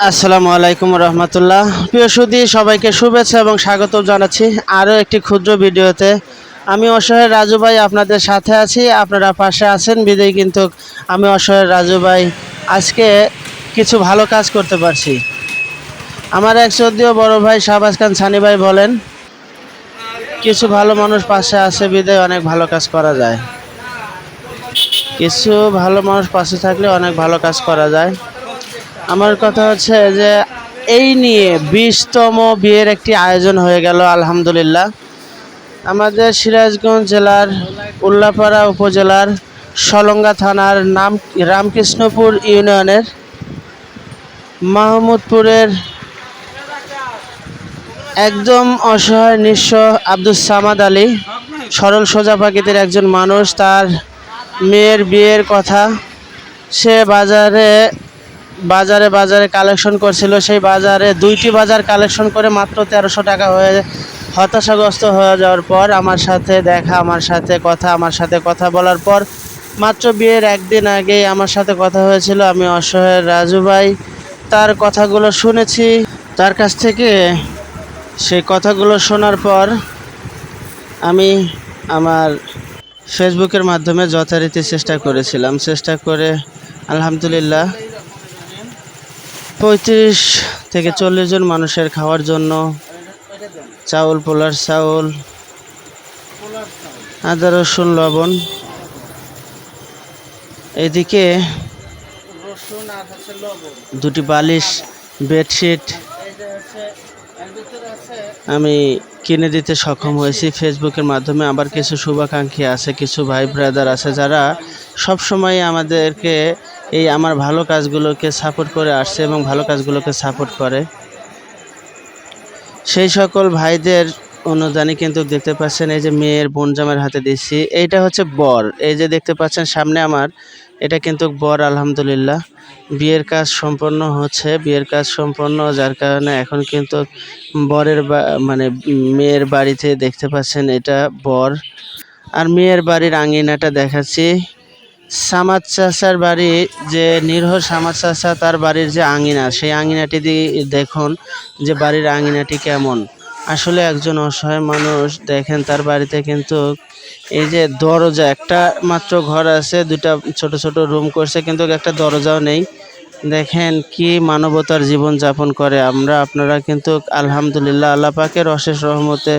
আসসালামু আলাইকুম রহমতুল্লাহ। প্রিয় সুধী, সবাইকে শুভেচ্ছা এবং স্বাগত জানাচ্ছি আরও একটি ক্ষুদ্র ভিডিওতে। আমি অসহায় রাজু ভাই আপনাদের সাথে আছি, আপনারা পাশে আছেন বিদেই কিন্তু আমি অসহায় রাজু ভাই আজকে কিছু ভালো কাজ করতে পারছি। আমার এক শ্রদ্ধেয় বড় ভাই শাহবাজ খান সানি ভাই বলেন, কিছু ভালো মানুষ পাশে আছে বিদায় অনেক ভালো কাজ করা যায়। কিছু ভালো মানুষ পাশে থাকলে অনেক ভালো কাজ করা যায়। আমার কথা হচ্ছে যে এই নিয়ে 20তম বিয়ের একটি আয়োজন হয়ে গেল আলহামদুলিল্লাহ। আমাদের সিরাজগঞ্জ জেলার উল্লাপাড়া উপজেলার সলঙ্গা থানার রামকৃষ্ণপুর ইউনিয়নের মাহমুদপুরের একদম অসহায় নিঃস্ব আব্দুস সামাদ আলী, সরল সোজা প্রকৃতির একজন মানুষ। তার মেয়ের বিয়ের কথা সে বাজারে কালেকশন করছিল। সেই বাজারে 2টি বাজার কালেকশন করে মাত্র 1300 টাকা হয়ে হতাশাগ্রস্ত হয়ে যাওয়ার পর আমার সাথে দেখা, আমার সাথে কথা বলার পর মাত্র বিয়ের একদিন আগেই আমার সাথে কথা হয়েছিল। আমি অসহায় রাজু ভাই তার কথাগুলো শুনেছি। তার কাছ থেকে সেই কথাগুলো শোনার পর আমি আমার ফেসবুকের মাধ্যমে যথারীতি চেষ্টা করে আলহামদুলিল্লাহ 35 থেকে 40 জন মানুষের খাওয়ার জন্য চাউল, পোলার চাউল, আদা রসুন লবণ, এদিকে 2টি বালিশ, বেডশিট আমি কিনে দিতে সক্ষম হয়েছি ফেসবুকের মাধ্যমে। আবার কিছু শুভাকাঙ্ক্ষী আছে, কিছু ভাই ব্রাদার আছে যারা সবসময় আমাদেরকে এই আমার ভালো কাজগুলোকে সাপোর্ট করে আসছে এবং ভালো কাজগুলোকে সাপোর্ট করে। সেই সকল ভাইদের অনুদানে কিন্তু দেখতে পাচ্ছেন এই যে মেয়ের বোন জামাইয়ের হাতে দিচ্ছি, এইটা হচ্ছে বর। এই যে দেখতে পাচ্ছেন সামনে আমার, এটা কিন্তু বর। আলহামদুলিল্লাহ বিয়ের কাজ সম্পন্ন হচ্ছে, যার কারণে এখন কিন্তু মেয়ের বাড়িতে দেখতে পাচ্ছেন এটা বর। আর মেয়ের বাড়ির আঙিনাটা দেখাচ্ছি। সামাদ চাচার বাড়ি, যে নিরহ সামাদ চাচা, তার বাড়ির যে আঙিনা, সেই আঙিনাটি দিয়ে দেখুন যে বাড়ির আঙিনাটি কেমন। আসলে একজন অসহায় মানুষ, দেখেন তার বাড়িতে কিন্তু এই যে দরজা, একটা মাত্র ঘর আছে, 2টা ছোট ছোট রুম করছে, কিন্তু একটা দরজাও নেই। দেখেন কি মানবতার জীবন যাপন করে। আপনারা কিন্তু আলহামদুলিল্লাহ আল্লাহ পাকের অশেষ রহমতে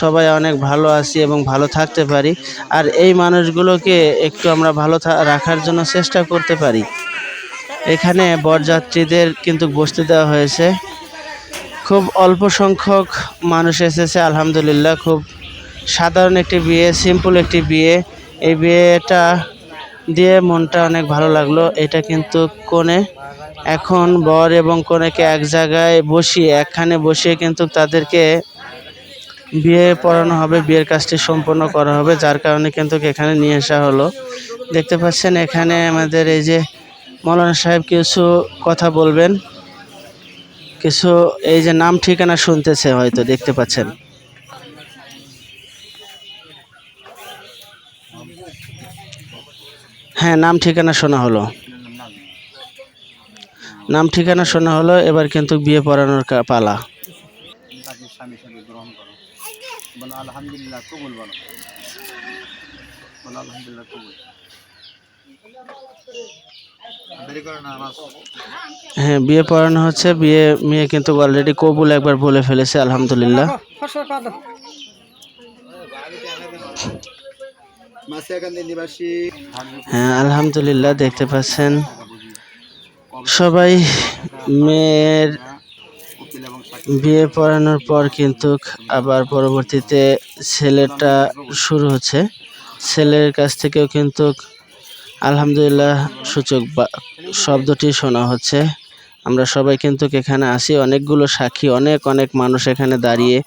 সবাই অনেক ভালো আছি এবং ভালো থাকতে পারি। আর এই মানুষগুলোকে একটু আমরা ভালো রাখার জন্য চেষ্টা করতে পারি। এখানে বরযাত্রীদের কিন্তু বসতে দেওয়া হয়েছে। খুব অল্প সংখ্যক মানুষ এসেছে আলহামদুলিল্লাহ। খুব সাধারণ একটি বিয়ে, সিম্পল একটি বিয়ে। এই বিয়েটা দিয়ে মনটা অনেক ভালো লাগলো। এটা কিন্তু কনে, এখন বর এবং কনেকে এক জায়গায় একখানে বসিয়ে কিন্তু তাদেরকে বিয়ে পড়ানো হবে, বিয়ের কাজটি সম্পন্ন করা হবে, যার কারণে কিন্তু এখানে নিয়ে আসা হলো। দেখতে পাচ্ছেন এখানে আমাদের এই যে মৌলানা সাহেব কিছু কথা বলবেন, কিছু এই যে নাম ঠিকানা শুনতেছে হয়তো, দেখতে পাচ্ছেন। হ্যাঁ, নাম ঠিকানা শোনা হলো। এবার কিন্তু বিয়ে পড়ানোর পালা। হ্যাঁ, বিয়ে পড়ানো হচ্ছে। মেয়ে কিন্তু অলরেডি কবুল একবার বলে ফেলেছে আলহামদুলিল্লাহ। হ্যাঁ আলহামদুলিল্লাহ, দেখতে পাচ্ছেন সবাই। মেয়ের বিয়ে পড়ানোর পর কিন্তু আবার পরবর্তীতে ছেলেটা শুরু হচ্ছে। ছেলের কাছ থেকেও কিন্তু আলহামদুলিল্লাহ সূচক শব্দটি শোনা হচ্ছে। আমরা সবাই কিন্তু এখানে আসি, অনেকগুলো সাক্ষী, অনেক মানুষ এখানে দাঁড়িয়ে,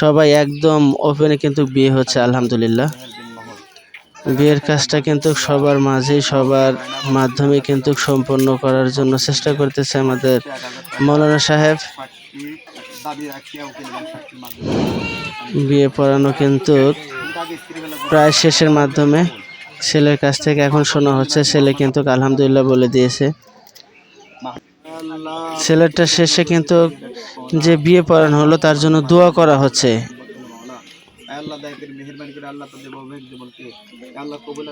সবাই একদম ওপেনে কিন্তু বিয়ে হচ্ছে আলহামদুলিল্লাহ। বিয়ের কাজটা কিন্তু সবার মাঝেই, সবার মাধ্যমে কিন্তু সম্পন্ন করার জন্য চেষ্টা করতেছে আমাদের মৌলানা সাহেব। বিয়ে পড়ানো কিন্তু প্রায় শেষের মাধ্যমে। ছেলের কাছ থেকে এখন শোনা হচ্ছে, ছেলে কিন্তু আলহামদুলিল্লাহ বলে দিয়েছে। ছেলেটা শেষে কিন্তু যে বিয়ে পড়ানো হলো তার জন্য দোয়া করা হচ্ছে।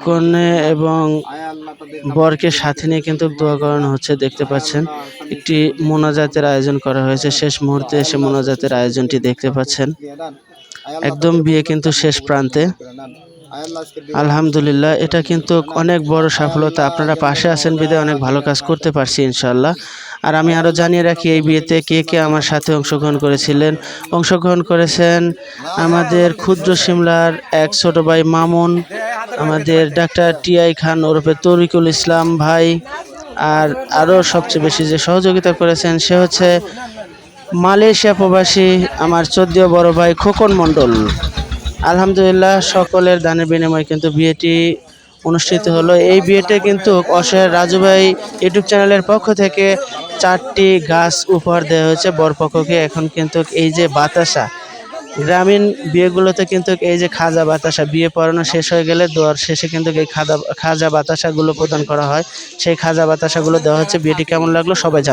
কনে এবং বরকে সাথে নিয়ে কিন্তু দোয়া করানো হচ্ছে, দেখতে পাচ্ছেন। একটি মোনাজাতের আয়োজন করা হয়েছে, শেষ মুহূর্তে এসে মোনাজাতের আয়োজনটি দেখতে পাচ্ছেন। একদম বিয়ে কিন্তু শেষ প্রান্তে। আলহামদুলিল্লাহ, এটা কিন্তু অনেক বড় সফলতা। আপনারা পাশে আছেন বিধায় অনেক ভালো কাজ করতে পারছি ইনশাআল্লাহ। আর আমি আরও জানিয়ে রাখি, এই বিয়েতে কে কে আমার সাথে অংশগ্রহণ করেছেন আমাদের ক্ষুদ্র সিমলার এক ছোট ভাই মামুন, আমাদের ডাক্তার টিআই খান ওরফে তরিকুল ইসলাম ভাই, আর আরও সবচেয়ে বেশি যে সহযোগিতা করেছেন সে হচ্ছে মালয়েশিয়া প্রবাসী আমার 14 বড় ভাই খোকন মণ্ডল। আলহামদুলিল্লাহ, সকলের দানের বিনিময়ে কিন্তু বিয়েটি অনুষ্ঠিত হলো। এই বিয়েতে কিন্তু অসহায় রাজু ভাই ইউটিউব চ্যানেলের পক্ষ থেকে 4টি গাছ উপহার দেওয়া হয়েছে বরপক্ষকে। এখন কিন্তু এই যে বাতাসা, গ্রামীণ বিয়েগুলোতে কিন্তু এই যে খাজা বাতাসা, বিয়ে পড়ানো শেষ হয়ে গেলে দোয়ার শেষে কিন্তু এই খাজা বাতাসাগুলো প্রদান করা হয়। সেই খাজা বাতাসাগুলো দেওয়া হচ্ছে। বিয়েটি কেমন লাগলো সবাই জানান।